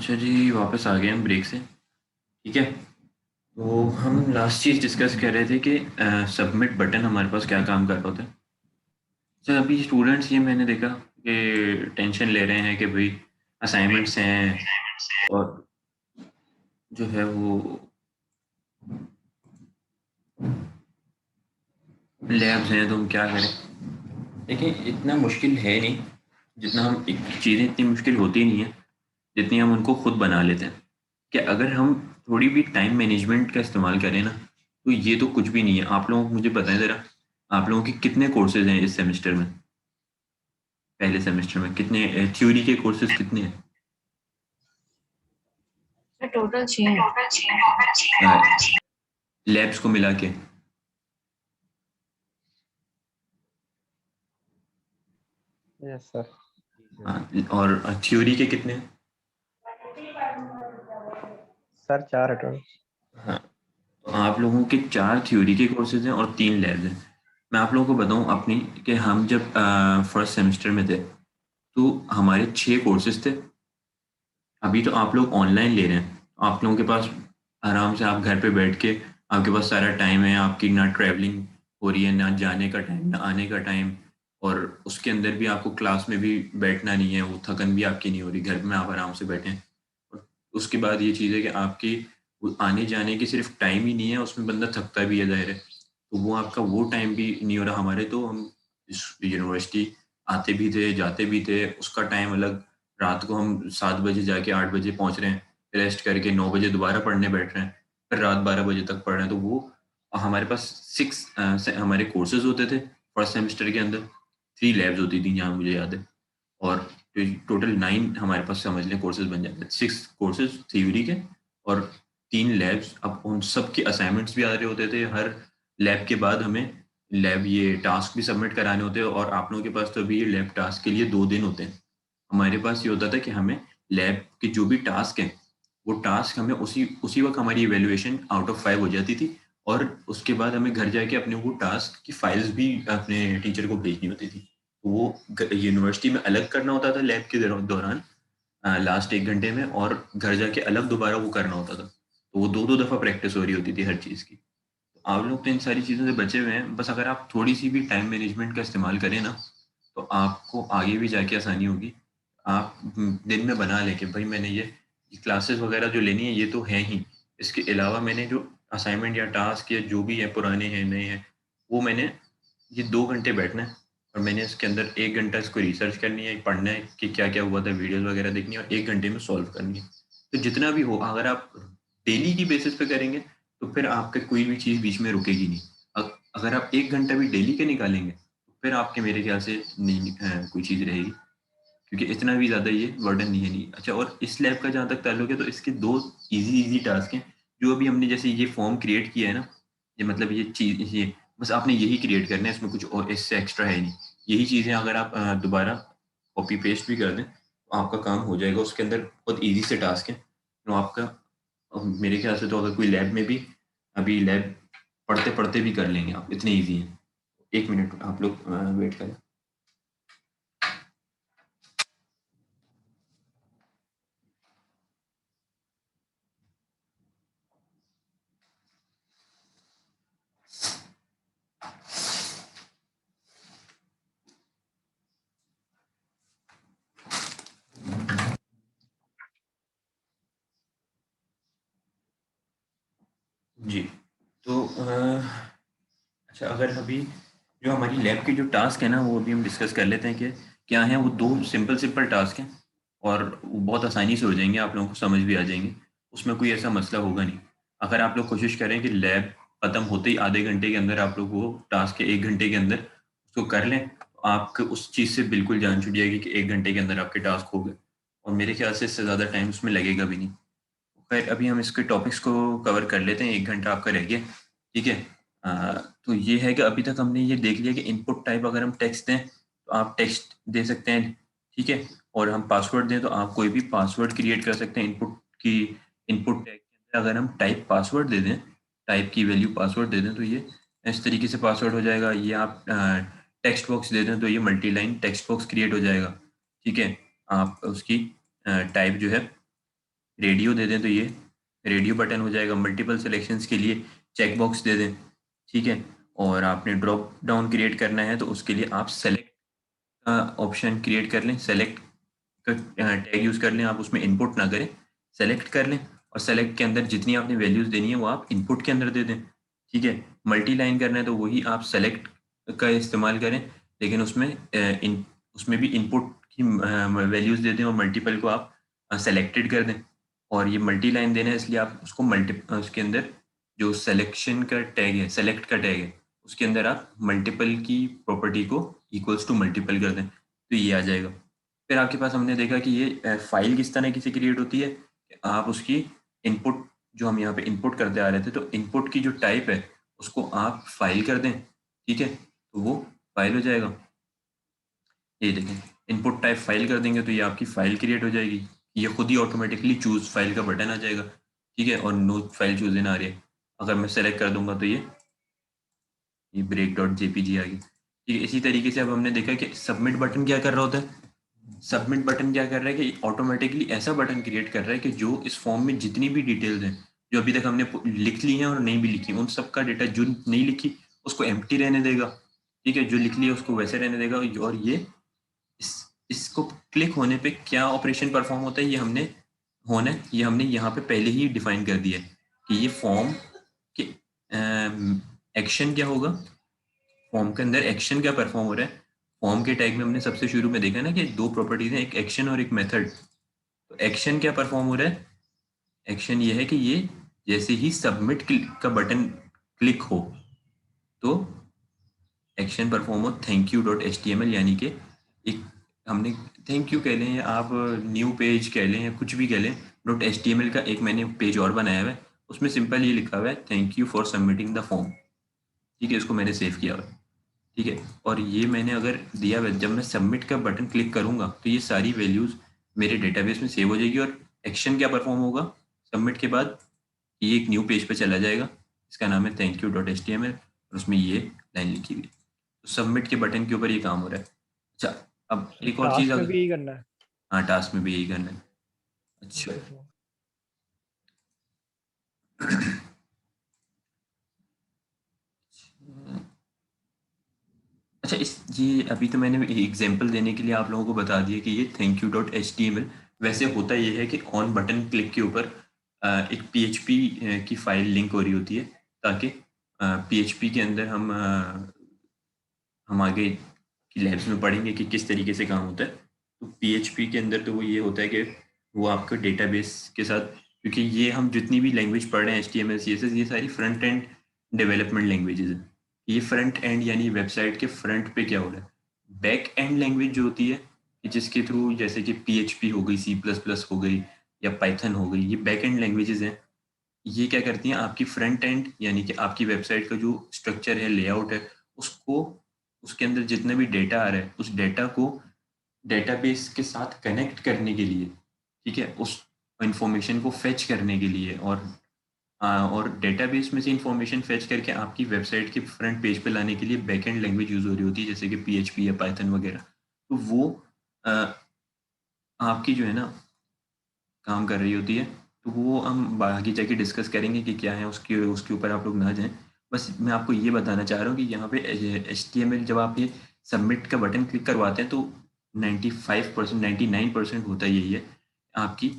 अच्छा जी, वापस आ गए हम ब्रेक से। ठीक है। तो हम लास्ट चीज़ डिस्कस कर रहे थे कि सबमिट बटन हमारे पास क्या काम कर रहा होता है। सर अभी स्टूडेंट्स ये मैंने देखा कि टेंशन ले रहे हैं कि भाई असाइनमेंट्स हैं और जो है वो लैब्स हैं, तो हम क्या करें। देखिए, इतना मुश्किल है नहीं। जितना हम एक चीज़ें इतनी मुश्किल होती नहीं है जितनी हम उनको खुद बना लेते हैं। कि अगर हम थोड़ी भी टाइम मैनेजमेंट का इस्तेमाल करें ना, तो ये तो कुछ भी नहीं है। आप लोगों को मुझे बताएं ज़रा, आप लोगों के कितने कोर्सेज हैं इस सेमेस्टर में? पहले सेमेस्टर में कितने थ्योरी के कोर्सेज कितने हैं? टोटल 6 हैं। लैब्स को मिला के? Yes sir. हाँ, और थ्योरी के कितने हैं? सर 4 है टोटल। हाँ, तो आप लोगों के 4 थ्योरी के कोर्सेज हैं और 3 लैब्स हैं। मैं आप लोगों को बताऊं अपनी, कि हम जब फर्स्ट सेमेस्टर में थे तो हमारे 6 कोर्सेज थे। अभी तो आप लोग ऑनलाइन ले रहे हैं। आप लोगों के पास आराम से, आप घर पे बैठ के, आपके पास सारा टाइम है। आपकी ना ट्रैवलिंग हो रही है, ना जाने का टाइम, ना आने का टाइम। और उसके अंदर भी आपको क्लास में भी बैठना नहीं है, वो थकन भी आपकी नहीं हो रही, घर में आप आराम से बैठे हैं। और उसके बाद ये चीज़ है कि आपकी वो आने जाने की सिर्फ टाइम ही नहीं है, उसमें बंदा थकता भी है, ज़ाहिर है। तो वो आपका वो टाइम भी नहीं हो रहा। हमारे तो हम इस यूनिवर्सिटी आते भी थे, जाते भी थे, उसका टाइम अलग। रात को हम 7 बजे जाके 8 बजे पहुँच रहे हैं, रेस्ट करके 9 बजे दोबारा पढ़ने बैठ रहे हैं, फिर रात 12 बजे तक पढ़ रहे हैं। तो वो हमारे पास 6 हमारे कोर्सेज़ होते थे फर्स्ट सेमेस्टर के अंदर। 3 लैब्स होती थी जहाँ मुझे याद है। और टोटल 9 हमारे पास समझ लें कोर्सेज़ बन जाते हैं। 6 कोर्सेज़ थ्योरी के और 3 लैब्स। अब उन सब के असाइनमेंट्स भी आ रहे होते थे। हर लैब के बाद हमें लैब ये टास्क भी सबमिट कराने होते हैं। और आप लोगों के पास तो अभी ये लैब टास्क के लिए 2 दिन होते हैं। हमारे पास ये होता था कि हमें लैब के जो भी टास्क हैं, वो टास्क हमें उसी उसी वक़्त हमारी इवैल्यूएशन आउट ऑफ 5 हो जाती थी। और उसके बाद हमें घर जाके अपने वो टास्क की फाइल्स भी अपने टीचर को भेजनी होती थी। तो वो यूनिवर्सिटी में अलग करना होता था लैब के दौरान, लास्ट 1 घंटे में, और घर जाके अलग दोबारा वो करना होता था। तो वो 2-2 दफ़ा प्रैक्टिस हो रही होती थी हर चीज़ की। तो आप लोग तो इन सारी चीज़ों से बचे हुए हैं। बस अगर आप थोड़ी सी भी टाइम मैनेजमेंट का इस्तेमाल करें ना, तो आपको आगे भी जाके आसानी होगी। आप दिन में बना लें कि भाई मैंने ये क्लासेस वगैरह जो लेनी है ये तो है ही। इसके अलावा मैंने जो असाइनमेंट या टास्क या जो भी है, पुराने हैं, नए हैं, वो मैंने ये 2 घंटे बैठना है। और मैंने इसके अंदर 1 घंटा इसको रिसर्च करनी है, पढ़ना है कि क्या-क्या हुआ था, वीडियोज़ वगैरह देखनी है, और 1 घंटे में सॉल्व करनी है। तो जितना भी हो, अगर आप डेली की बेसिस पे करेंगे, तो फिर आपका कोई भी चीज़ बीच में रुकेगी नहीं। अगर आप 1 घंटा भी डेली के निकालेंगे, तो फिर आपके मेरे ख्याल से नहीं कोई चीज़ रहेगी। क्योंकि इतना भी ज़्यादा ये बर्डन नहीं है नहीं। अच्छा, और इस लैब का जहाँ तक ताल्लुक है, तो इसके 2 ईज़ी टास्क हैं, जो अभी हमने जैसे ये फॉर्म क्रिएट किया है ना, ये मतलब ये चीज़, ये बस आपने यही क्रिएट करना है, इसमें कुछ और इससे एक्स्ट्रा है नहीं। यही चीज़ें अगर आप दोबारा कॉपी पेस्ट भी कर दें, तो आपका काम हो जाएगा। उसके अंदर बहुत ईज़ी से टास्क हैं, तो आपका मेरे ख्याल से तो अगर कोई लैब में भी, अभी लैब पढ़ते-पढ़ते भी कर लेंगे आप, इतने ईज़ी हैं। 1 मिनट आप लोग वेट करें। जी, तो अच्छा, अगर अभी जो हमारी लैब के जो टास्क है ना, वो अभी हम डिस्कस कर लेते हैं कि क्या हैं वो। 2 सिंपल सिंपल टास्क हैं, और वो बहुत आसानी से हो जाएँगे, आप लोगों को समझ भी आ जाएँगे। उसमें कोई ऐसा मसला होगा नहीं। अगर आप लोग कोशिश करें कि लैब खत्म होते ही आधे घंटे के अंदर आप लोग वो टास्क के 1 घंटे के अंदर उसको कर लें, तो आपको उस चीज़ से बिल्कुल जान छूट जाएगी कि 1 घंटे के अंदर आपके टास्क हो गए। और मेरे ख्याल से इससे ज़्यादा टाइम उसमें लगेगा भी नहीं। खैर, अभी हम इसके टॉपिक्स को कवर कर लेते हैं। 1 घंटा आपका रह गया, ठीक है? अ, तो ये है कि अभी तक हमने ये देख लिया कि इनपुट टाइप अगर हम टेक्स्ट दें, तो आप टेक्स्ट दे सकते हैं, ठीक है? और हम पासवर्ड दें, तो आप कोई भी पासवर्ड क्रिएट कर सकते हैं। इनपुट टैग के अंदर अगर हम टाइप पासवर्ड दे दें, टाइप की वैल्यू पासवर्ड दे दें, तो ये इस तरीके से पासवर्ड हो जाएगा। ये आप टेक्स्ट बॉक्स दे दें, तो ये multi line text box create हो जाएगा, ठीक है? आप उसकी टाइप जो है रेडियो दे दें तो ये रेडियो बटन हो जाएगा। मल्टीपल सिलेक्शंस के लिए चेक बॉक्स दे दें, ठीक है। और आपने ड्रॉप डाउन क्रिएट करना है तो उसके लिए आप सेलेक्ट का ऑप्शन क्रिएट कर लें, सेलेक्ट का टैग यूज़ कर लें। आप उसमें इनपुट ना करें, सेलेक्ट कर लें और सेलेक्ट के अंदर जितनी आपने वैल्यूज़ देनी है वो आप इनपुट के अंदर दे दें, ठीक है। मल्टी लाइन करना है तो वही आप सेलेक्ट का इस्तेमाल करें, लेकिन उसमें भी इनपुट की वैल्यूज़ दे दें और मल्टीपल को आप सेलेक्टेड कर दें। और ये मल्टी लाइन देना है इसलिए आप उसको उसके अंदर जो सेलेक्शन का टैग है, सेलेक्ट का टैग है, उसके अंदर आप मल्टीपल की प्रॉपर्टी को इक्वल्स टू मल्टीपल कर दें तो ये आ जाएगा। फिर आपके पास हमने देखा कि ये फाइल किस तरह से क्रिएट होती है कि आप उसकी इनपुट, जो हम यहाँ पे इनपुट करते आ रहे थे, तो इनपुट की जो टाइप है उसको आप फाइल कर दें, ठीक है, तो वो फाइल हो जाएगा। ये देखें, इनपुट टाइप फाइल कर देंगे तो ये आपकी फाइल क्रिएट हो जाएगी। ये खुद ही ऑटोमेटिकली चूज फाइल का बटन आ जाएगा, ठीक है, और नो फाइल चूज इन आ रही है। अगर मैं सेलेक्ट कर दूंगा तो ये ब्रेक डॉट जेपीजी आ गई, ठीक है। इसी तरीके से अब हमने देखा कि सबमिट बटन क्या कर रहा होता है। सबमिट बटन क्या कर रहा है कि ऑटोमेटिकली ऐसा बटन क्रिएट कर रहा है कि जो इस फॉर्म में जितनी भी डिटेल्स हैं जो अभी तक हमने लिख ली हैं और नहीं भी लिखी, उन सब का डेटा जो नहीं लिखी उसको एम्प्टी रहने देगा, ठीक है, जो लिख ली है उसको वैसे रहने देगा। और ये इस इसको क्लिक होने पे क्या ऑपरेशन परफॉर्म होता है ये हमने यहाँ पे पहले ही डिफाइन कर दिया है कि ये फॉर्म के एक्शन क्या होगा, फॉर्म के अंदर एक्शन क्या परफॉर्म हो रहा है। फॉर्म के टैग में हमने सबसे शुरू में देखा ना कि दो प्रॉपर्टीज हैं, एक एक्शन और एक मेथड। तो एक्शन क्या परफॉर्म हो रहा है, एक्शन ये है कि ये जैसे ही सबमिट का बटन क्लिक हो तो एक्शन परफॉर्म हो thank you dot H T M L, यानी कि एक हमने थैंक यू कह लें या आप न्यू पेज कह लें या कुछ भी कह लें, dot H T M L का एक मैंने पेज और बनाया हुआ है, उसमें सिंपल ये लिखा हुआ है thank you for submitting the form, ठीक है, इसको मैंने सेव किया हुआ है, ठीक है। और ये मैंने अगर दिया हुआ, जब मैं सबमिट का बटन क्लिक करूंगा तो ये सारी वैल्यूज मेरे डेटाबेस में सेव हो जाएगी। और एक्शन क्या परफॉर्म होगा सबमिट के बाद, ये एक न्यू पेज पे चला जाएगा, इसका नाम है thank you dot H T M L और उसमें ये लाइन लिखी हुई है। तो सबमिट के बटन के ऊपर ये काम हो रहा है। अच्छा, अब एक और चीज़ टास्क में अगर, भी यही करना है। हाँ टास्क में भी यही करना है। अच्छा अच्छा, इस ये अभी तो मैंने एग्जांपल देने के लिए आप लोगों को बता दिया कि ये thank you dot H T M L. वैसे होता ये है कि ऑन बटन क्लिक के ऊपर एक पीएचपी की फाइल लिंक हो रही होती है, ताकि पीएचपी के अंदर हम आगे की लैब्स में पढ़ेंगे कि किस तरीके से काम होता है। तो पीएचपी के अंदर तो वो ये होता है कि वो आपका डेटाबेस के साथ, क्योंकि ये हम जितनी भी लैंग्वेज पढ़ रहे हैं H T M L C S S, ये सारी फ्रंट एंड डेवलपमेंट लैंग्वेजेस है। ये फ्रंट एंड यानी वेबसाइट के फ्रंट पे क्या हो रहा है। बैक एंड लैंग्वेज जो होती है कि जिसके थ्रू जैसे कि पीएचपी हो गई, सी प्लस प्लस हो गई या पाइथन हो गई, ये बैक एंड लैंग्वेजेस हैं। ये क्या करती हैं, आपकी फ्रंट एंड यानी कि आपकी वेबसाइट का जो स्ट्रक्चर है, लेआउट है, उसको, उसके अंदर जितना भी डेटा आ रहा है उस डेटा को डेटाबेस के साथ कनेक्ट करने के लिए, ठीक है, उस इंफॉर्मेशन को फेच करने के लिए, और डेटाबेस में से इंफॉर्मेशन फेच करके आपकी वेबसाइट के फ्रंट पेज पे लाने के लिए बैकएंड लैंग्वेज यूज हो रही होती है, जैसे कि पीएचपी या पाइथन वगैरह। तो वो अ, आपकी जो है ना काम कर रही होती है। तो वो हम आगे जाके डिस्कस करेंगे कि क्या है, उसके उसके ऊपर आप लोग ना जाएं। बस मैं आपको ये बताना चाह रहा हूँ कि यहाँ पे एच टी एम एल जब आप ये सबमिट का बटन क्लिक करवाते हैं तो 95% 99% होता यही है, आपकी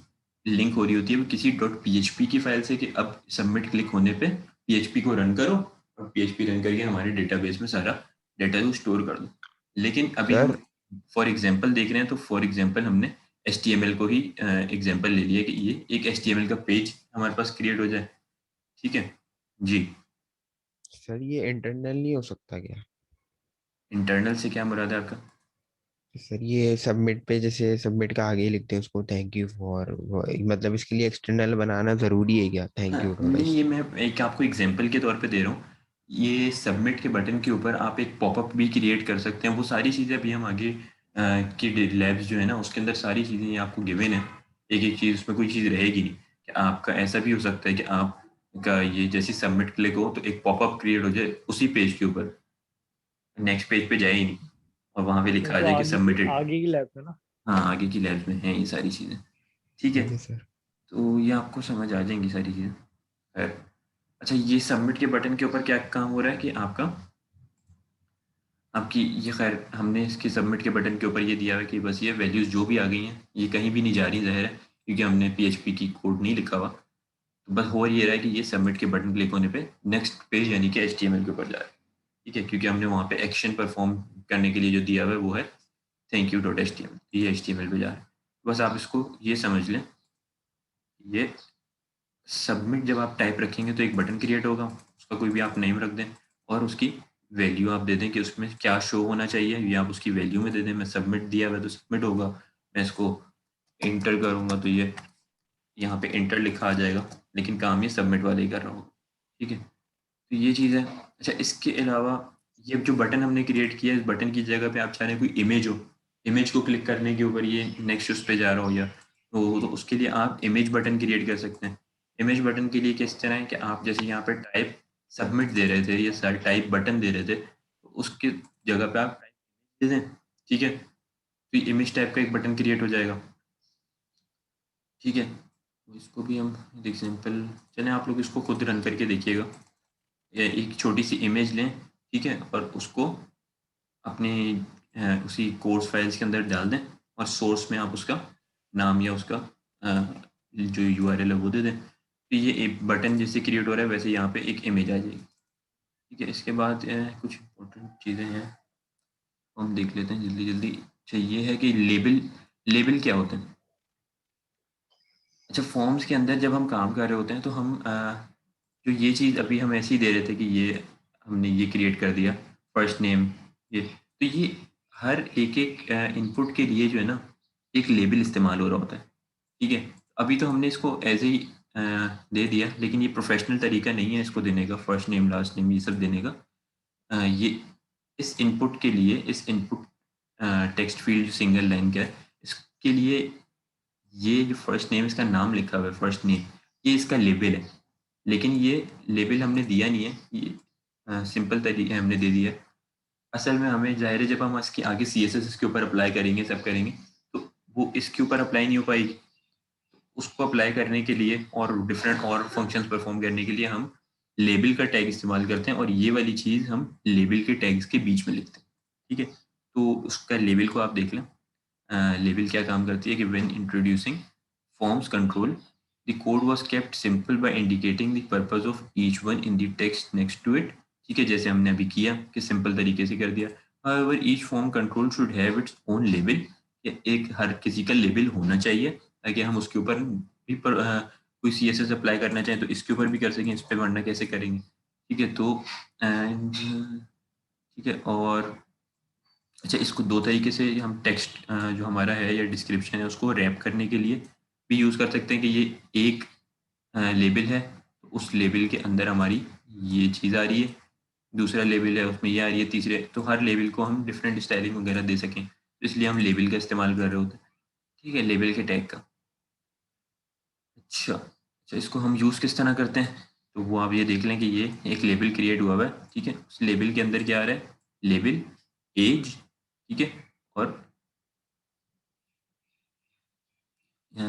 लिंक हो रही होती है वो किसी डॉट पी की फाइल से कि अब सबमिट क्लिक होने पे पीएचपी को रन करो और पीएचपी रन करके हमारे डेटाबेस में सारा डेटा को स्टोर कर दो। लेकिन अभी हम सर फॉर एग्जांपल देख रहे हैं, तो फॉर एग्जांपल हमने HTML को ही एग्जांपल ले लिया कि ये एक HTML का पेज हमारे पास क्रिएट हो जाए, ठीक है जी। सर ये इंटरनल नहीं हो सकता क्या? इंटरनल से क्या मुराद है आपका? सर ये सबमिट पे जैसे सबमिट का आगे ही लिखते हैं उसको थैंक यू फॉर, मतलब इसके लिए एक्सटर्नल बनाना जरूरी है क्या? थैंक यू डॉट नहीं, एच। ये मैं एक आपको एग्जांपल के तौर पे दे रहा हूँ। ये सबमिट के बटन के ऊपर आप एक पॉपअप भी क्रिएट कर सकते हैं। वो सारी चीज़ें अभी हम आगे की लैब्स जो है ना उसके अंदर सारी चीज़ें ये आपको गिवन है। एक एक चीज़ उसमें कोई चीज़ रहेगी नहीं कि आपका ऐसा भी हो सकता है कि आपका ये जैसे सबमिट क्लिक हो तो एक पॉपअप क्रिएट हो जाए उसी पेज के ऊपर, नेक्स्ट पेज पे जाए ही नहीं और वहां पे वो लिखा आ तो जाए कि सबमिटेड। आगे की लैब है ना। हाँ आगे की लैब्स में हैं ये सारी चीज़ें, ठीक है। ठीक है सर। तो ये आपको समझ आ जाएंगी सारी चीज़ें। खैर, अच्छा, ये सबमिट के बटन के ऊपर क्या काम हो रहा है कि आपकी ये, खैर हमने इसके सबमिट के बटन के ऊपर ये दिया हुआ है कि बस ये वैल्यूज़ जो भी आ गई हैं ये कहीं भी नहीं जा रही, ज़ाहिर है, क्योंकि हमने PHP की कोड नहीं लिखा हुआ। तो बस हो ये रहा है कि ये सबमिट के बटन क्लिक होने पे नेक्स्ट पेज यानी कि HTML के ऊपर जा रहा है। ठीक है, क्योंकि हमने वहाँ पे एक्शन परफॉर्म करने के लिए जो दिया हुआ है वो है थैंक यू डॉट HTML, ये HTML पे जा रहा है। बस आप इसको ये समझ लें, ये सबमिट जब आप टाइप रखेंगे तो एक बटन क्रिएट होगा, उसका कोई भी आप नेम रख दें और उसकी वैल्यू आप दे दें कि उसमें क्या शो होना चाहिए, या आप उसकी वैल्यू में दे दें। मैं सबमिट दिया हुआ है तो सबमिट होगा, मैं इसको इंटर करूँगा तो ये यहाँ पे इंटर लिखा आ जाएगा, लेकिन काम ये सबमिट वाले ही कर रहा हूँ। ठीक है, तो ये चीज़ है। अच्छा, इसके अलावा ये जो बटन हमने क्रिएट किया है, इस बटन की जगह पे आप चाह रहे हैं कोई इमेज हो, इमेज को क्लिक करने के ऊपर ये नेक्स्ट उस पे जा रहा हो, या तो उसके लिए आप इमेज बटन क्रिएट कर सकते हैं। इमेज बटन के लिए किस तरह है कि आप जैसे यहाँ पे टाइप सबमिट दे रहे थे या सर टाइप बटन दे रहे थे, तो उसके जगह पे आप टाइप दे दें। ठीक है, तो इमेज टाइप का एक बटन क्रिएट हो जाएगा। ठीक है, तो इसको भी हम एग्जाम्पल, चलें आप लोग इसको खुद रन करके देखिएगा। एक छोटी सी इमेज लें, ठीक है, और उसको अपने उसी कोर्स फाइल्स के अंदर डाल दें और सोर्स में आप उसका नाम या उसका जो URL है वो दे दें। तो ये एक बटन जैसे क्रिएट हो रहा है वैसे यहाँ पे एक इमेज आ जाएगी। ठीक है, इसके बाद कुछ इंपॉर्टेंट चीज़ें हैं, हम देख लेते हैं जल्दी जल्दी। अच्छा, ये है कि लेबल, लेबल क्या होते हैं। अच्छा, फॉर्म्स के अंदर जब हम काम कर रहे होते हैं तो हम जो ये चीज़ अभी हम ऐसे ही दे रहे थे कि ये हमने ये क्रिएट कर दिया फर्स्ट नेम, ये तो ये हर एक एक इनपुट के लिए जो है ना एक लेबल इस्तेमाल हो रहा होता है। ठीक है, अभी तो हमने इसको एज ही दे दिया, लेकिन ये प्रोफेशनल तरीका नहीं है इसको देने का, फर्स्ट नेम लास्ट नेम ये सब देने का। ये इस इनपुट के लिए, इस input text field single line का है, इसके लिए ये जो फर्स्ट नेम, इसका नाम लिखा हुआ है फर्स्ट नेम, ये इसका लेबल है। लेकिन ये लेबल हमने दिया नहीं है, ये सिंपल तरीके हमने दे दिया है। असल में हमें ज़ाहिर है जब हम इसके आगे CSS इसके ऊपर अप्लाई करेंगे, सब करेंगे, तो वो इसके ऊपर अप्लाई नहीं हो पाएगी। उसको अप्लाई करने के लिए और डिफरेंट और फंक्शंस परफॉर्म करने के लिए हम लेबल का टैग इस्तेमाल करते हैं, और ये वाली चीज़ हम लेबल के टैग्स के बीच में लिखते हैं। ठीक है, तो उसका लेबल को आप देख लें। लेबल क्या काम करती है कि when introducing forms control, the code was kept simple by indicating the purpose of each one in the text next to it. ठीक है, जैसे हमने अभी किया कि सिंपल तरीके से कर दिया। However each form control should have its own label, एक हर किसी का लेबल होना चाहिए ताकि हम उसके ऊपर भी कोई CSS अप्लाई करना चाहें तो इसके ऊपर भी कर सकें, इस पे वरना कैसे करेंगे। ठीक है, तो एंड ठीक है, और अच्छा, इसको दो तरीके से हम टेक्स्ट जो हमारा है या डिस्क्रिप्शन है उसको रैप करने के लिए भी यूज़ कर सकते हैं कि ये एक लेबल है तो उस लेबल के अंदर हमारी ये चीज़ आ रही है, दूसरा लेबल है उसमें ये आ रही है, तीसरे, तो हर लेबल को हम डिफरेंट स्टाइलिंग वगैरह दे सकें, तो इसलिए हम लेबल का इस्तेमाल कर रहे होते हैं। ठीक है, लेबल के टैग का। अच्छा अच्छा, इसको हम यूज़ किस तरह करते हैं, तो वो आप ये देख लें कि ये एक लेबल क्रिएट हुआ हुआ है। ठीक है, उस लेबल के अंदर क्या आ रहा है, लेबल, एज, ठीक है, और अ,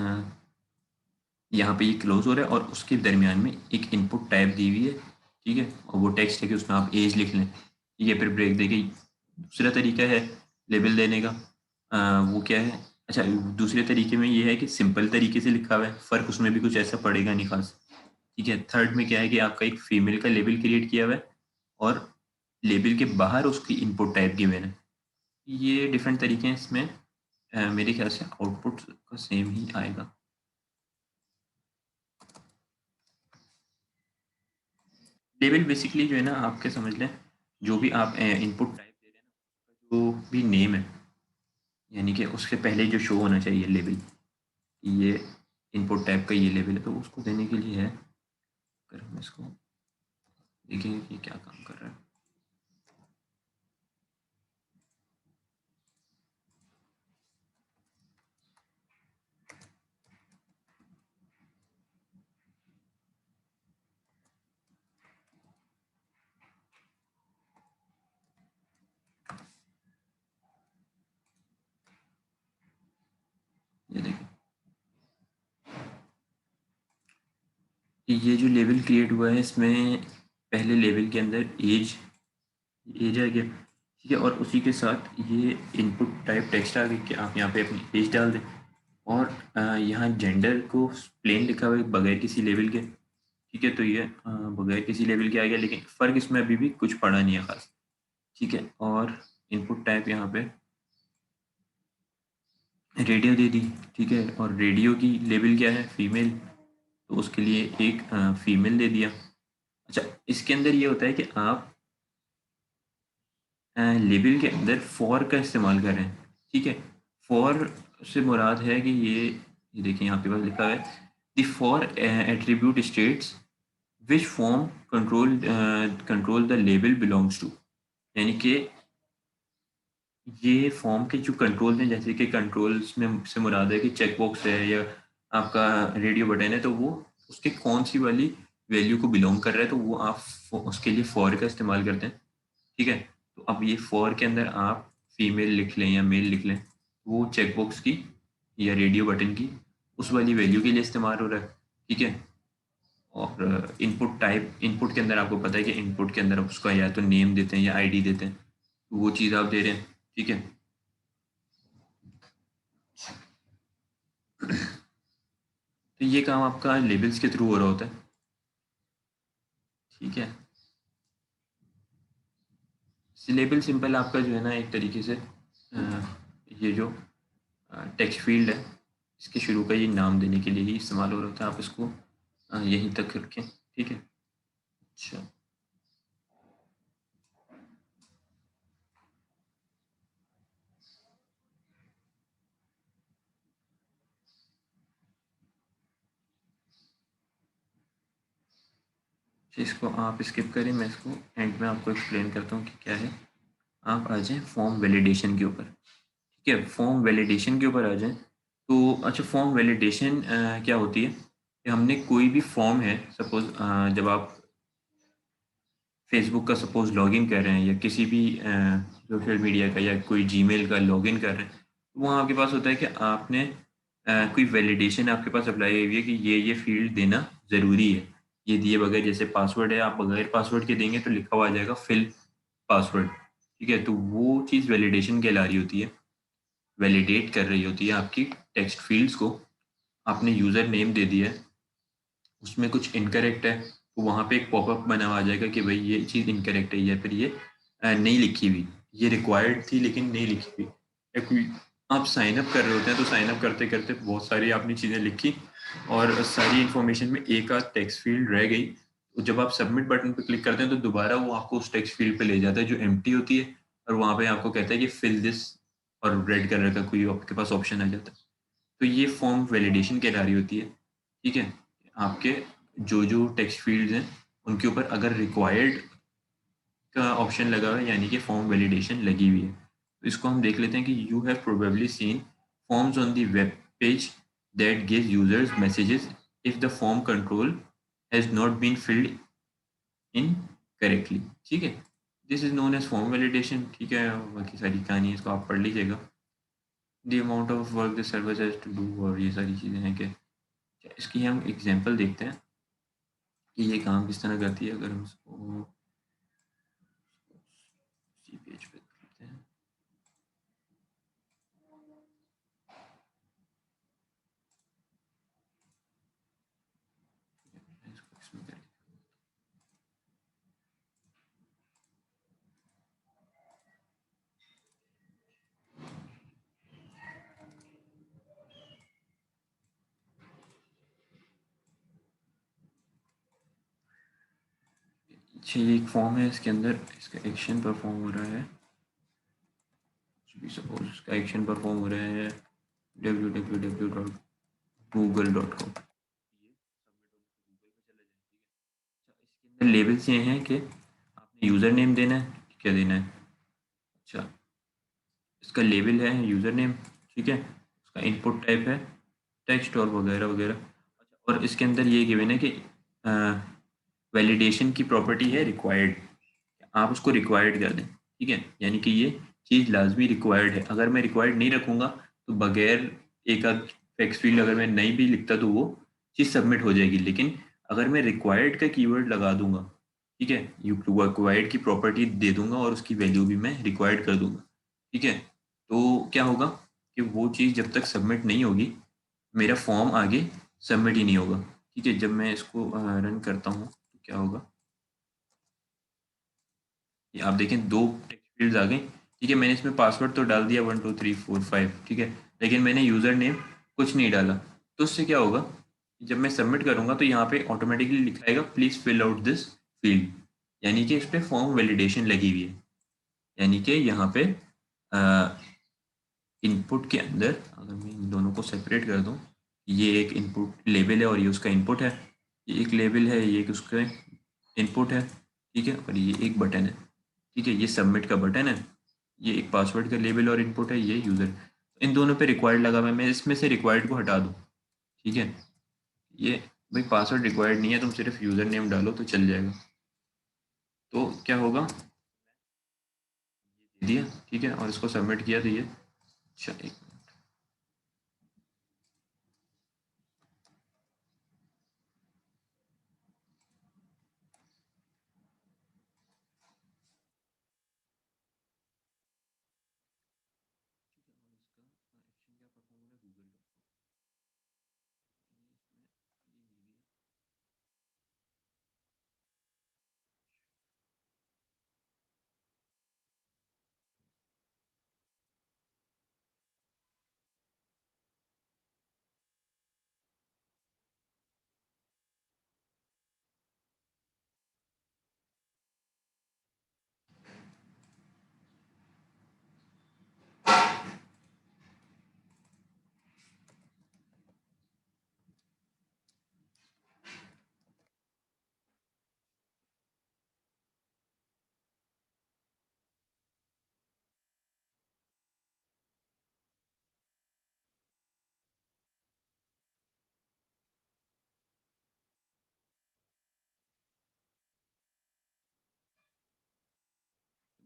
यहाँ पे ये क्लोज हो रहा है और उसके दरमियान में एक इनपुट टाइप दी हुई है। ठीक है, और वो टेक्स्ट है कि उसमें आप एज लिख लें। ठीक है, फिर ब्रेक देके दूसरा तरीका है लेबल देने का। वो क्या है, अच्छा, दूसरे तरीके में ये है कि सिंपल तरीके से लिखा हुआ है, फ़र्क उसमें भी कुछ ऐसा पड़ेगा नहीं खास। ठीक है, थर्ड में क्या है कि आपका एक फीमेल का लेबल क्रिएट किया हुआ है और लेबल के बाहर उसकी इनपुट टाइप गिवन है। ये डिफरेंट तरीके हैं इसमें। मेरे ख्याल से आउटपुट का सेम ही आएगा। लेबल बेसिकली जो है ना, आपके समझ लें, जो भी आप इनपुट टाइप दे रहे हैं ना, जो भी नेम है, यानी कि उसके पहले जो शो होना चाहिए लेबल, ये इनपुट टाइप का ये लेबल है, तो उसको देने के लिए है। अगर हम इसको देखेंगे कि क्या काम कर रहा है। ये देखिए, ये जो लेवल क्रिएट हुआ है इसमें पहले लेवल के अंदर एज आ गया, ठीक है, और उसी के साथ ये इनपुट टाइप टेक्स्ट आ गई कि आप यहाँ पे अपनी एज डाल दें, और यहाँ जेंडर को प्लेन लिखा हुआ है बगैर किसी लेवल के, ठीक है। तो ये बगैर किसी लेवल के आ गया, लेकिन फ़र्क इसमें अभी भी कुछ पड़ा नहीं है खास, ठीक है। और इनपुट टाइप यहाँ पे रेडियो दे दी, ठीक है, और रेडियो की लेवल क्या है, फीमेल, तो उसके लिए एक फीमेल दे दिया। अच्छा, इसके अंदर ये होता है कि आप लेबल के अंदर फॉर का इस्तेमाल कर रहे हैं, ठीक है। फॉर से मुराद है कि ये देखिए यहाँ पे पास लिखा है the for attribute states which form control the label belongs to, यानी कि ये फॉर्म के जो कंट्रोल हैं, जैसे कि कंट्रोल्स में से मुराद है कि चेक बॉक्स है या आपका रेडियो बटन है, तो वो उसके कौन सी वाली वैल्यू को बिलोंग कर रहा है, तो वो आप उसके लिए फॉर का इस्तेमाल करते हैं, ठीक है। तो अब ये फॉर के अंदर आप फीमेल लिख लें या मेल लिख लें, वो चेक बॉक्स की या रेडियो बटन की उस वाली वैल्यू के लिए इस्तेमाल हो रहा है, ठीक है। और इनपुट टाइप, इनपुट के अंदर आपको पता है कि इनपुट के अंदर आप उसका या तो नेम देते हैं या आईडी देते हैं, तो वो चीज़ आप दे रहे हैं, ठीक है। तो ये काम आपका लेबल्स के थ्रू हो रहा होता है, ठीक है। लेबल सिंपल आपका जो है ना, एक तरीके से ये जो टेक्स्ट फील्ड है इसके शुरू का ये नाम देने के लिए ही इस्तेमाल हो रहा होता है, आप इसको यहीं तक रखें, ठीक है। अच्छा, इसको आप स्किप करें, मैं इसको एंड में आपको एक्सप्लेन करता हूँ कि क्या है। आप आ जाएं फॉर्म वैलिडेशन के ऊपर, ठीक है। फॉर्म वैलिडेशन के ऊपर आ जाएं। तो अच्छा, फॉर्म वैलिडेशन क्या होती है कि हमने कोई भी फॉर्म है, सपोज जब आप फेसबुक का सपोज लॉगिन कर रहे हैं या किसी भी सोशल मीडिया का या कोई जीमेल का लॉगिन कर रहे हैं, तो वहाँ आपके पास होता है कि आपने कोई वैलिडेशन आपके पास अप्लाई हुई है कि ये फील्ड देना ज़रूरी है, ये दिए बगैर, जैसे पासवर्ड है, आप बगैर पासवर्ड के देंगे तो लिखा हुआ आ जाएगा फिल पासवर्ड, ठीक है। तो वो चीज़ वैलिडेशन कहला रही होती है, वैलिडेट कर रही होती है आपकी टेक्स्ट फील्ड्स को। आपने यूज़र नेम दे दिया है, उसमें कुछ इनकरेक्ट है, तो वहाँ पे एक पॉपअप बना हुआ आ जाएगा कि भाई ये चीज़ इनकरेक्ट है, या फिर ये नहीं लिखी हुई, ये रिक्वायर्ड थी लेकिन नहीं लिखी हुई, या कोई आप साइन अप कर रहे होते हैं, तो साइन अप करते करते बहुत सारी आपने चीज़ें लिखी और सारी इन्फॉर्मेशन में एक आध टेक्स्ट फील्ड रह गई, तो जब आप सबमिट बटन पे क्लिक करते हैं तो दोबारा वो आपको उस टेक्स्ट फील्ड पे ले जाता है जो एम्प्टी होती है, और वहाँ पे आपको कहता है कि फिल दिस, और रेड कलर का कोई आपके पास ऑप्शन आ जाता है। तो ये फॉर्म वैलिडेशन कहला रही होती है, ठीक है। आपके जो टेक्स्ट फील्ड्स हैं उनके ऊपर अगर रिक्वायर्ड का ऑप्शन लगा हुआ है, यानी कि फॉर्म वैलिडेशन लगी हुई है। तो इसको हम देख लेते हैं कि you have probably seen forms on the web page that gives users messages if the form control has not been filled in correctly, ठीक है। This is known as form validation, ठीक है। बाकी सारी कहानी है, इसको आप पढ़ लीजिएगा। The amount of work the server has to do, और ये सारी चीज़ें हैं कि इसकी हम एग्जांपल देखते हैं कि ये काम किस तरह करती है। अगर हम इसको इसी पेज पे करते हैं, इसको इसमें करें। अच्छा, ये एक फॉर्म है, इसके अंदर इसका एक्शन परफॉर्म हो रहा है, सपोज इसका एक्शन परफॉर्म हो रहा है www.google.com, इसके अंदर लेबल्स ये हैं कि आपने यूज़र नेम देना है, क्या देना है। अच्छा, इसका लेबल है यूज़र नेम, ठीक है। उसका इनपुट टाइप है टेक्स्ट और वगैरह वगैरह। अच्छा, और इसके अंदर ये गिवन है कि वैलिडेशन की प्रॉपर्टी है रिक्वायर्ड, आप उसको रिक्वायर्ड कर दें, ठीक है। यानी कि ये चीज़ लाजमी रिक्वायर्ड है, अगर मैं रिक्वायर्ड नहीं रखूँगा तो बगैर एक आध टेक्स्ट फील्ड अगर मैं नहीं भी लिखता तो वो चीज़ सबमिट हो जाएगी, लेकिन अगर मैं रिक्वायर्ड का कीवर्ड लगा दूंगा, ठीक है, रिक्वायर्ड की प्रॉपर्टी दे दूंगा और उसकी वैल्यू भी मैं रिक्वायर्ड कर दूंगा, ठीक है, तो क्या होगा कि वो चीज़ जब तक सबमिट नहीं होगी मेरा फॉर्म आगे सबमिट ही नहीं होगा, ठीक है। जब मैं इसको रन करता हूँ तो क्या होगा, ये आप देखें 2 टेक्स्ट फील्ड्स आ गई, ठीक है। मैंने इसमें पासवर्ड तो डाल दिया 1 2 3 4 5, ठीक है, लेकिन मैंने यूज़र नेम कुछ नहीं डाला। तो उससे क्या होगा, जब मैं सबमिट करूँगा तो यहाँ पे ऑटोमेटिकली लिखाएगा please fill out this field, यानी कि इस पे फॉर्म वैलिडेशन लगी हुई है। यानी कि यहाँ पे इनपुट के अंदर अगर मैं इन दोनों को सेपरेट कर दूँ, ये एक इनपुट लेबल है और ये उसका इनपुट है, ये एक लेबल है, ये एक उसका इनपुट है, ठीक है, और ये एक बटन है, ठीक है, ये सबमिट का बटन है, ये एक पासवर्ड का लेबल और इनपुट है, ये यूज़र। इन दोनों पे रिक्वायर्ड लगा हुआ है, मैं इसमें से रिक्वायर्ड को हटा दूँ, ठीक है, ये भाई पासवर्ड रिक्वायर्ड नहीं है, तुम सिर्फ यूज़र नेम डालो तो चल जाएगा। तो क्या होगा, ये दे दिया, ठीक है, और इसको सबमिट किया तो ये अच्छा एक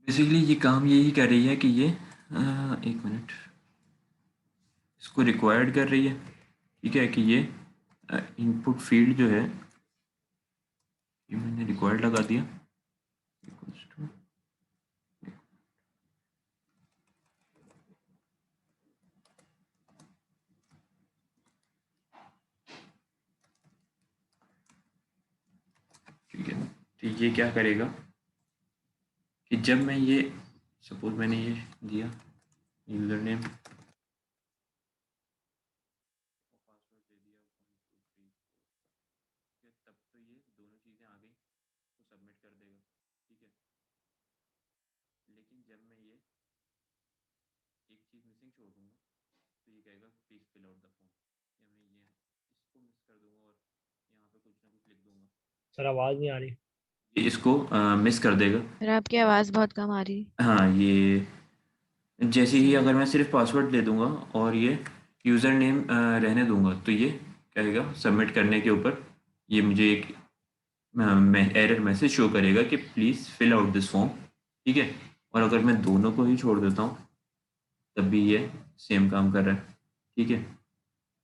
बेसिकली ये काम यही कर रही है कि ये एक मिनट इसको रिक्वायर्ड कर रही है, ठीक है, कि ये इनपुट फील्ड जो है ये मैंने रिक्वायर्ड लगा दिया equals to, ठीक है। तो ये क्या करेगा कि जब मैं ये सपोज मैंने ये दिया यूज़र नेम पासवर्ड दे दिया 1 2 3 4, तब तो ये दोनों चीज़ें आ गई तो सबमिट कर देगा, ठीक है। लेकिन जब मैं ये एक चीज़ मिसिंग छोड़ दूंगा तो ये कहेगा please fill out the form, या मैं ये इसको मिस कर दूंगा और यहाँ पे कुछ ना कुछ लिख दूंगा, सर आवाज नहीं आ रही। ये इसको मिस कर देगा। सर आपकी आवाज़ बहुत कम आ रही। हाँ, ये जैसे ही अगर मैं सिर्फ पासवर्ड दे दूंगा और ये यूज़र नेम रहने दूंगा तो ये कहेगा सबमिट करने के ऊपर ये मुझे एक एरर मैसेज शो करेगा कि please fill out this form, ठीक है। और अगर मैं दोनों को ही छोड़ देता हूँ तब भी ये सेम काम कर रहा है, ठीक है,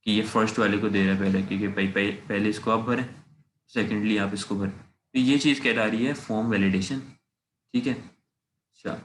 कि ये फर्स्ट वाले को दे रहा है पहले, क्योंकि भाई पहले इसको आप भरें, सेकेंडली आप इसको भरें, तो ये चीज़ कहला रही है फॉर्म वैलिडेशन, ठीक है। अच्छा,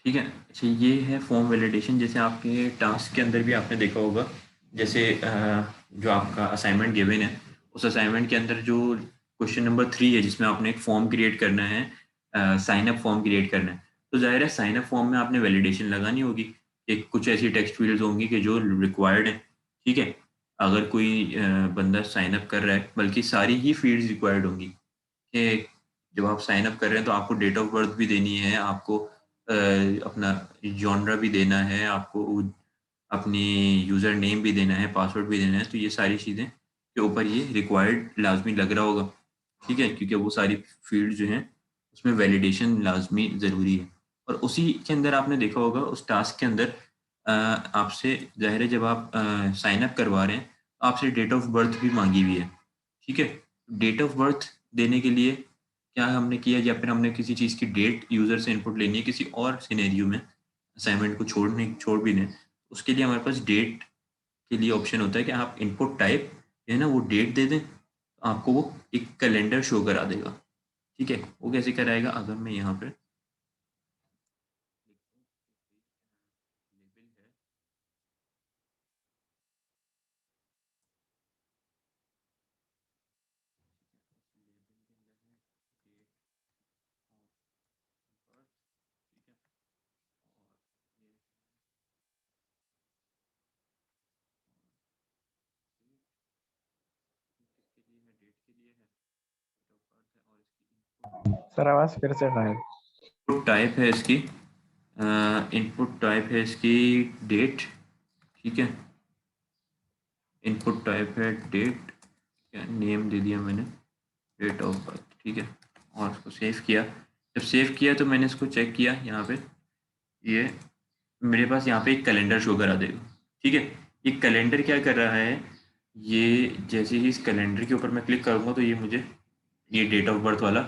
ठीक है। अच्छा, ये है फॉर्म वैलिडेशन। जैसे आपके टास्क के अंदर भी आपने देखा होगा, जैसे जो आपका असाइनमेंट गिवन है उस असाइनमेंट के अंदर जो क्वेश्चन नंबर 3 है जिसमें आपने एक फॉर्म क्रिएट करना है, साइन अप फॉर्म क्रिएट करना है, तो जाहिर है साइन अप फॉर्म में आपने वैलिडेशन लगानी होगी कि कुछ ऐसी टेक्स्ट फील्ड्स होंगी कि जो रिक्वायर्ड है, ठीक है। अगर कोई बंदा साइन अप कर रहा है, बल्कि सारी ही फील्ड्स रिक्वायर्ड होंगी कि जब आप साइन अप कर रहे हैं तो आपको डेट ऑफ बर्थ भी देनी है, आपको अपना जॉनरा भी देना है, आपको अपनी यूज़र नेम भी देना है, पासवर्ड भी देना है, तो ये सारी चीज़ें के ऊपर ये रिक्वायर्ड लाजमी लग रहा होगा, ठीक है, क्योंकि वो सारी फील्ड जो हैं उसमें वैलिडेशन लाजमी ज़रूरी है। और उसी के अंदर आपने देखा होगा उस टास्क के अंदर आपसे ज़ाहिर है जब आप साइन अप करवा रहे हैं, आपसे डेट ऑफ बर्थ भी माँगी हुई है, ठीक है? डेट ऑफ बर्थ देने के लिए क्या हमने किया या फिर हमने किसी चीज़ की डेट यूज़र से इनपुट लेनी है किसी और सिनेरियो में, असाइनमेंट को छोड़ भी दें, उसके लिए हमारे पास डेट के लिए ऑप्शन होता है कि आप इनपुट टाइप है ना वो डेट दे दें, तो आपको वो एक कैलेंडर शो करा देगा, ठीक है? वो कैसे कराएगा अगर मैं यहाँ पे लेबल है लेबल के अंदर है डेट ऑफ बर्थ, ठीक है? और ये किसके लिए है, डेट के लिए है, डेट ऑफ बर्थ है और इसकी सर आवाज फिर से गायब। इनपुट टाइप है इसकी इनपुट टाइप है इसकी डेट, ठीक है? इनपुट टाइप है डेट, क्या नेम दे दिया मैंने, डेट ऑफ बर्थ, ठीक है? और उसको सेव किया। जब सेव किया तो मैंने इसको चेक किया यहाँ पे, ये मेरे पास यहाँ पे एक कैलेंडर शो करा देगा, ठीक है? ये कैलेंडर क्या कर रहा है, ये जैसे ही इस कैलेंडर के ऊपर मैं क्लिक करूँगा तो ये मुझे ये डेट ऑफ बर्थ वाला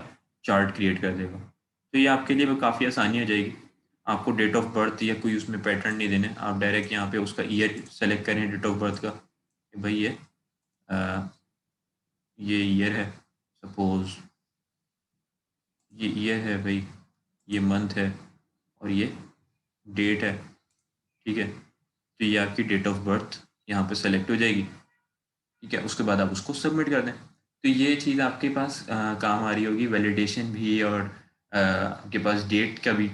चार्ट क्रिएट कर देगा। तो ये आपके लिए काफ़ी आसानी हो जाएगी। आपको डेट ऑफ बर्थ या कोई उसमें पैटर्न नहीं देने, आप डायरेक्ट यहाँ पे उसका ईयर सेलेक्ट करें डेट ऑफ बर्थ का, कि भाई अ, ये ईयर है, सपोज़ ये ईयर है भाई, ये मंथ है और ये डेट है, ठीक है? तो ये आपकी डेट ऑफ बर्थ यहाँ पे सेलेक्ट हो जाएगी, ठीक है? उसके बाद आप उसको सबमिट कर दें। तो ये चीज़ आपके पास काम आ रही होगी, वैलिडेशन भी और आपके पास डेट का भी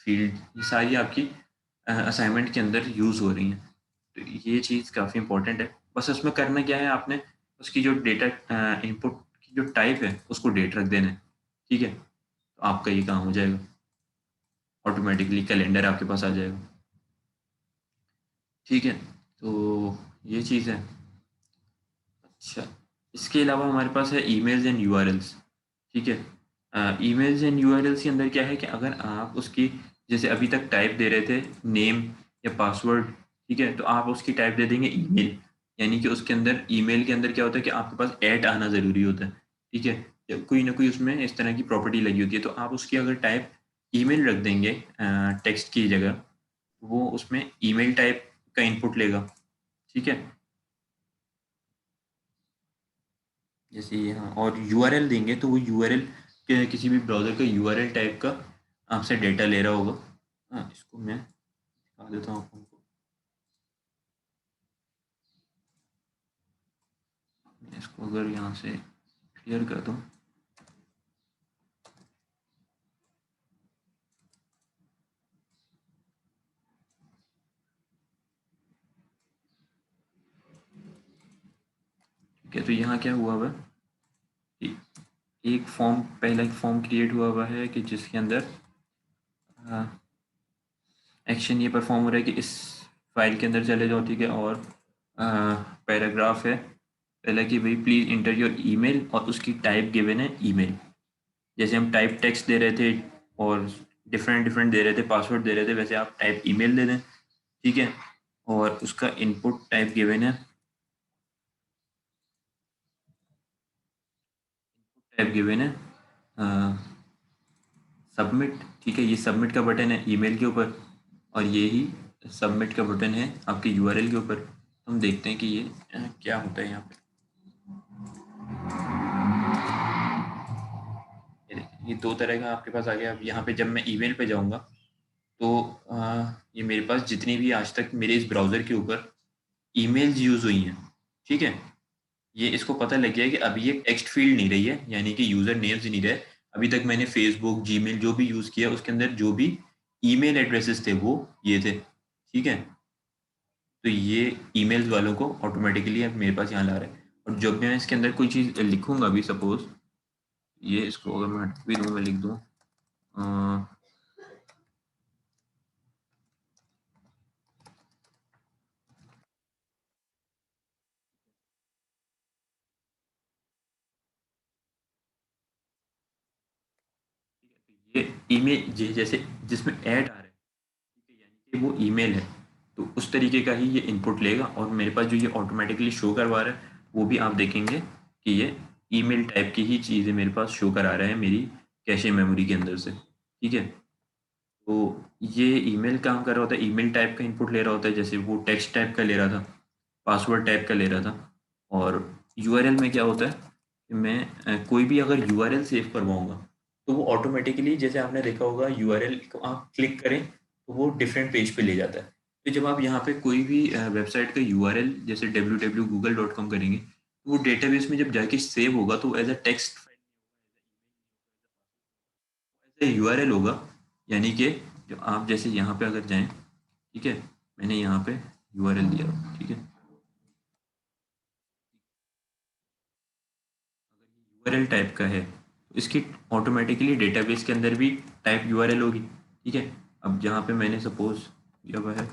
फील्ड, ये सारी आपकी असाइनमेंट के अंदर यूज़ हो रही हैं। तो ये चीज़ काफ़ी इंपॉर्टेंट है। बस उसमें करना क्या है, आपने उसकी जो डेटा इनपुट की जो टाइप है उसको डेट रख देना है, ठीक है? तो आपका ये काम हो जाएगा, ऑटोमेटिकली कैलेंडर आपके पास आ जाएगा, ठीक है? तो ये चीज़ है। अच्छा, इसके अलावा हमारे पास है ईमेल्स एंड यूआरएल्स, ठीक है? ईमेल्स एंड यूआरएल्स के अंदर क्या है कि अगर आप उसकी जैसे अभी तक टाइप दे रहे थे नेम या पासवर्ड, ठीक है? तो आप उसकी टाइप दे देंगे ईमेल, यानी कि उसके अंदर ईमेल के अंदर क्या होता है कि आपके पास ऐट आना ज़रूरी होता है, ठीक है? या कोई ना कोई उसमें इस तरह की प्रॉपर्टी लगी होती है, तो आप उसकी अगर टाइप ईमेल रख देंगे टेक्स्ट की जगह, वो उसमें ईमेल टाइप का इनपुट लेगा, ठीक है? जैसे यहाँ और यूआरएल देंगे तो वो यूआरएल के किसी भी ब्राउज़र का यूआरएल टाइप का आपसे डेटा ले रहा होगा। हाँ, इसको मैं दिखा देता हूँ आपको। मैं इसको अगर यहाँ से क्लियर कर दूँ, ठीक है? तो यहाँ क्या हुआ हुआ है कि एक फॉर्म, पहला एक फॉर्म क्रिएट हुआ हुआ है कि जिसके अंदर एक्शन ये परफॉर्म हो रहा है कि इस फाइल के अंदर चले जाओ, ठीक है? और पैराग्राफ है पहला कि भाई प्लीज़ इंटर योर ईमेल और उसकी टाइप गिवन है ईमेल। जैसे हम टाइप टेक्स्ट दे रहे थे और डिफरेंट डिफरेंट दे रहे थे, पासवर्ड दे रहे थे, वैसे आप टाइप ईमेल दे दें, ठीक है? और उसका इनपुट टाइप गिवन है, टाइप गिवन है सबमिट, ठीक है? ये सबमिट का बटन है ईमेल के ऊपर और ये ही सबमिट का बटन है आपके यूआरएल के ऊपर। हम देखते हैं कि ये क्या होता है यहाँ पे। ये दो तरह का आपके पास आ गया। अब यहाँ पे जब मैं ईमेल पे जाऊँगा तो ये मेरे पास जितनी भी आज तक मेरे इस ब्राउज़र के ऊपर ईमेल्स यूज़ हुई हैं, ठीक है? ये इसको पता लग गया है कि अभी ये टेक्स्ट फील्ड नहीं रही है, यानी कि यूज़र नेम्स नहीं रहे। अभी तक मैंने फ़ेसबुक, जीमेल जो भी यूज़ किया उसके अंदर जो भी ईमेल एड्रेसेस थे वो ये थे, ठीक है? तो ये ईमेल्स वालों को ऑटोमेटिकली अब मेरे पास यहाँ ला रहा है। और जब मैं इसके अंदर कोई चीज़ लिखूँगा अभी सपोज़ ये इसको अगर मैं हटा भी दूँ, मैं लिख दूँ ये ईमेल जैसे जिसमें ऐड आ रहा है, ठीक है, यानी कि वो ईमेल है, तो उस तरीके का ही ये इनपुट लेगा। और मेरे पास जो ये ऑटोमेटिकली शो करवा रहा है वो भी आप देखेंगे कि ये ईमेल टाइप की ही चीज़ें मेरे पास शो करा रहा है मेरी कैशे मेमोरी के अंदर से, ठीक है। तो ये ईमेल काम कर रहा होता है, ईमेल टाइप का इनपुट ले रहा होता है, जैसे वो टेक्स्ट टाइप का ले रहा था, पासवर्ड टाइप का ले रहा था। और यूआरएल में क्या होता है कि मैं कोई भी अगर यूआरएल सेव करवाऊंगा तो वो ऑटोमेटिकली, जैसे आपने देखा होगा, यूआरएल को आप क्लिक करें तो वो डिफरेंट पेज पे ले जाता है। तो जब आप यहाँ पे कोई भी वेबसाइट का यूआरएल जैसे www.google.com करेंगे तो वो डेटाबेस में जब जाके सेव होगा तो एज अ टेक्स्ट यूआरएल होगा। यानी कि जो आप जैसे यहाँ पे अगर जाएं, ठीक है, मैंने यहाँ पे यूआरएल दिया, ठीक है, यूआरएल टाइप का है तो इसकी ऑटोमेटिकली डेटाबेस के अंदर भी टाइप यूआरएल होगी, ठीक है। अब जहाँ पे मैंने सपोज दिया हुआ है,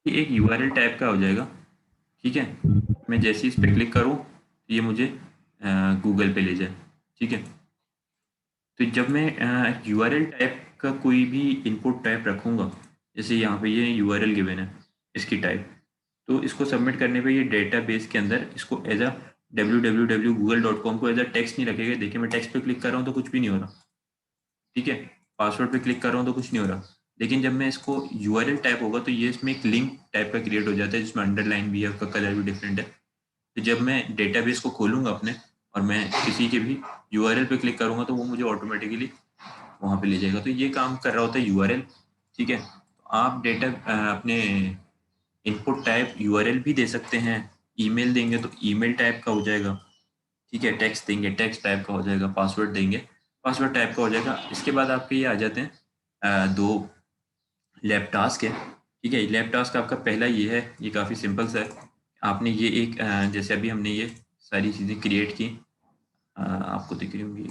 ये एक यूआरएल टाइप का हो जाएगा, ठीक है। मैं जैसे ही इस पे क्लिक करूँ तो ये मुझे गूगल पे ले जाए, ठीक है। तो जब मैं यूआरएल टाइप का कोई भी इनपुट टाइप रखूँगा, जैसे यहाँ पे ये यूआरएल गिवन है इसकी टाइप, तो इसको सबमिट करने पे ये डेटाबेस के अंदर इसको एज अ www.google.com को एज अ टेक्स्ट नहीं रखेगा। देखिए मैं टेक्स्ट पे क्लिक कर रहा हूँ तो कुछ भी नहीं हो रहा, ठीक है। पासवर्ड पे क्लिक कर रहा हूँ तो कुछ नहीं हो रहा। लेकिन जब मैं इसको यूआरएल टाइप होगा तो ये इसमें एक लिंक टाइप का क्रिएट हो जाता है जिसमें अंडरलाइन भी है, उसका कलर भी डिफरेंट है। तो जब मैं डेटाबेस को खोलूँगा अपने और मैं किसी के भी यूआरएल पे क्लिक करूँगा तो वो मुझे ऑटोमेटिकली वहाँ पे ले जाएगा। तो ये काम कर रहा होता है यूआरएल, ठीक है। तो आप डेटा अपने इनपुट टाइप यूआरएल भी दे सकते हैं। ईमेल देंगे तो ईमेल टाइप का हो जाएगा, ठीक है। टेक्स्ट देंगे टेक्स्ट टाइप का हो जाएगा, पासवर्ड देंगे पासवर्ड टाइप का हो जाएगा। इसके बाद आपके ये आ जाते हैं दो लैब टास्क है, ठीक है। लैब टास्क आपका पहला ये है, ये काफ़ी सिंपल सा है। आपने ये एक जैसे अभी हमने ये सारी चीज़ें क्रिएट की, आपको दिख रही होंगी,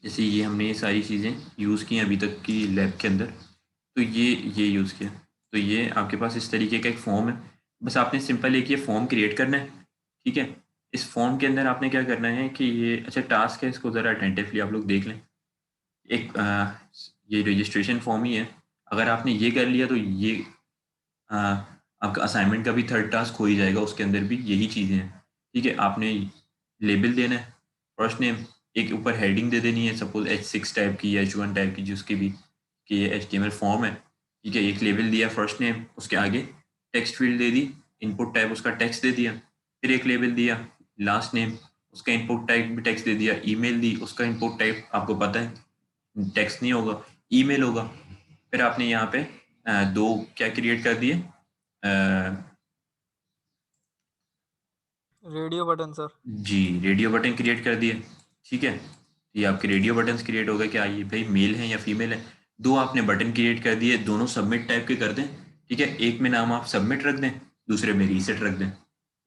जैसे ये हमने ये सारी चीज़ें यूज़ की अभी तक की लैब के अंदर, तो ये यूज़ किया। तो ये आपके पास इस तरीके का एक फॉर्म है, बस आपने सिंपल एक ये फॉर्म क्रिएट करना है, ठीक है। इस फॉर्म के अंदर आपने क्या करना है कि ये अच्छा टास्क है, इसको ज़रा अटेंटिवली आप लोग देख लें। एक ये रजिस्ट्रेशन फॉर्म ही है। अगर आपने ये कर लिया तो ये अ, आपका असाइनमेंट का भी थर्ड टास्क हो ही जाएगा, उसके अंदर भी यही चीज़ें हैं, ठीक है। आपने लेबल देना है, फर्स्ट नेम, एक ऊपर हेडिंग दे देनी है, सपोज H6 टाइप की या H1 टाइप की जिसकी भी कि ये HTML फॉर्म है, ठीक है। एक लेबल दिया फर्स्ट नेम, उसके आगे टेक्स्ट फील्ड दे दी, इनपुट टाइप उसका टेक्स्ट दे दिया, फिर एक लेबल दिया लास्ट नेम, उसका इनपुट टाइप भी टेक्स्ट दे दिया, ईमेल दी, उसका इनपुट टाइप आपको पता है टेक्स्ट नहीं होगा, ईमेल होगा। फिर आपने यहाँ पे दो क्या क्रिएट कर दिए, रेडियो बटन सर। जी रेडियो बटन क्रिएट कर दिए, ठीक है। ये आपके रेडियो बटन्स क्रिएट हो गए, क्या ये भाई मेल है या फीमेल है। दो आपने बटन क्रिएट कर दिए, दोनों सबमिट टाइप के कर दें, ठीक है। एक में नाम आप सबमिट रख दें, दूसरे में रीसेट रख दें।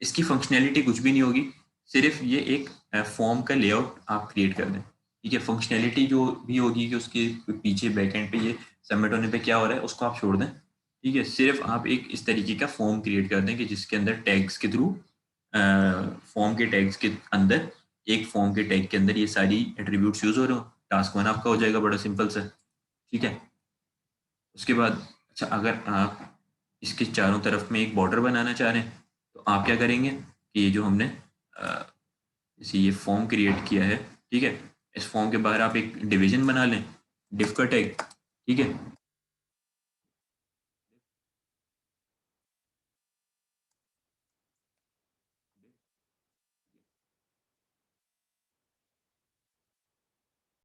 इसकी फंक्शनैलिटी कुछ भी नहीं होगी, सिर्फ ये एक फॉर्म का लेआउट आप क्रिएट कर दें, ठीक है। फंक्शनैलिटी जो भी होगी कि उसके पीछे बैकएंड पे ये सबमिट होने पे क्या हो रहा है उसको आप छोड़ दें, ठीक है। सिर्फ आप एक इस तरीके का फॉर्म क्रिएट कर दें कि जिसके अंदर टैग्स के थ्रू फॉर्म के टैग्स के अंदर एक फॉर्म के टैग के अंदर ये सारी एट्रीब्यूट्स यूज हो रहे हो। टास्क वन आपका हो जाएगा, बड़ा सिंपल सा, ठीक है। उसके बाद अच्छा अगर आप इसके चारों तरफ में एक बॉर्डर बनाना चाह रहे हैं तो आप क्या करेंगे कि ये जो हमने जैसे ये फॉर्म क्रिएट किया है, ठीक है, इस फॉर्म के बाहर आप एक डिवीजन बना लें, डिफ का टैग, ठीक है।